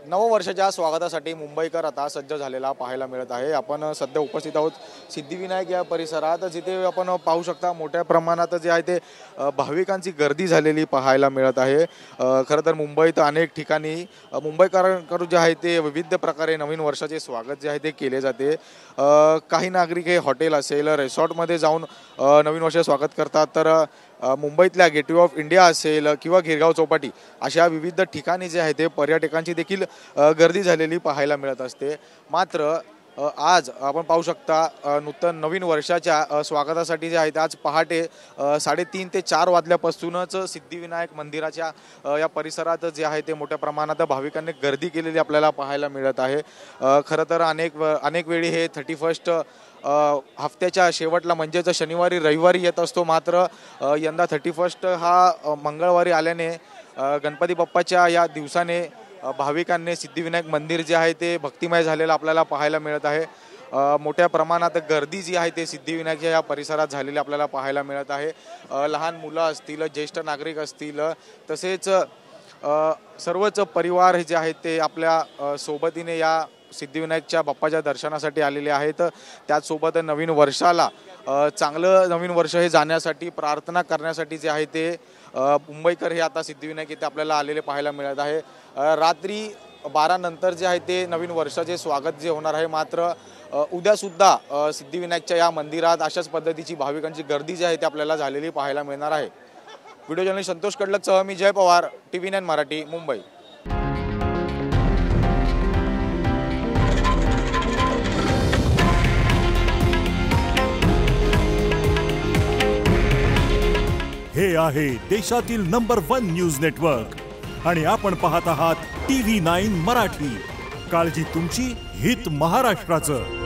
नववर्षाच्या स्वागतासाठी मुंबईकर आता सज्ज झालेला पाहायला मिळत आहे। आपण सध्या उपस्थित आहोत सिद्धिविनायक या परिसरात, जिथे आपण पाहू शकता मोठ्या प्रमाणात जे आहे ते भाविकांची गर्दी झालेली पाहायला मिळत आहे। खरं तर मुंबईत अनेक ठिकाणी मुंबईकरांकडून जे आहे ते विविध प्रकारे नवीन वर्षाचे स्वागत जे आहे ते केले जाते। काही नागरिक हे हॉटेल असेल रिसॉर्टमध्ये जाऊन नवीन वर्षाचे स्वागत करतात, तर मुंबईतल्या गेटवे ऑफ इंडिया असेल किंवा गिरगाव चौपाटी अशा विविध ठिकाणी जे आहे ते पर्यटकांची देखील गर्दी झालेली पाहायला मिळत असते। मात्र आज आपण पाहू शकता नवीन वर्षाच्या स्वागतासाठी जे आहे ते आज पहाटे 3:30 ते 4 वाजल्यापासूनच सिद्धिविनायक मंदिराच्या या परिसरात जे आहे ते मोठ्या प्रमाणात भाविकांनी गर्दी केलेली आपल्याला पाहायला मिळत आहे। खरं तर अनेक वेळी हे 31 हफ्त्याच्या शेवटला म्हणजेच शनिवारी रविवारी येत असतो, मात्र यंदा 31 हा मंगळवारी आल्याने गणपती बाप्पाच्या या दिवसाने भाविकांनी सिद्धिविनायक मंदिर जे आहे ते भक्तिमय झालेलं आपल्याला पाहायला मिळत आहे। मोठ्या प्रमाणात गर्दी जी आहे ते सिद्धिविनायकच्या या परिसरात झालेली आपल्याला पाहायला मिळत आहे। लहान मुलं असतील, ज्येष्ठ नागरिक असतील, तसेच सर्वच परिवार जे आहेत ते आपल्या सोबतीने या सिद्धिविनायकच्या बाप्पाच्या दर्शनासाठी आलेले आहेत। त्याचसोबत नवीन वर्षाला चांगलं नवीन वर्ष हे जाण्यासाठी प्रार्थना करण्यासाठी जे आहे ते मुंबईकर हे आता सिद्धिविनायक येथे आपल्याला आलेले पाहायला मिळत आहे। रात्री 12 नंतर जे आहे ते नवीन वर्षाचे स्वागत जे होणार आहे, मात्र उद्या सुद्धा सिद्धिविनायकच्या या मंदिरात अशाच पद्धतीची भाविकांची गर्दी जी आहे ते आपल्याला झालेली पाहायला मिळणार आहे। व्हिडिओ जर्नलिस्ट संतोष कडलकसह मी जय पवार, TV9 मराठी, मुंबई। हे आहे देशातील नंबर 1 न्यूज नेटवर्क आणि आपण पाहत आहात TV9 मराठी। काळजी तुमची, हित महाराष्ट्राचं।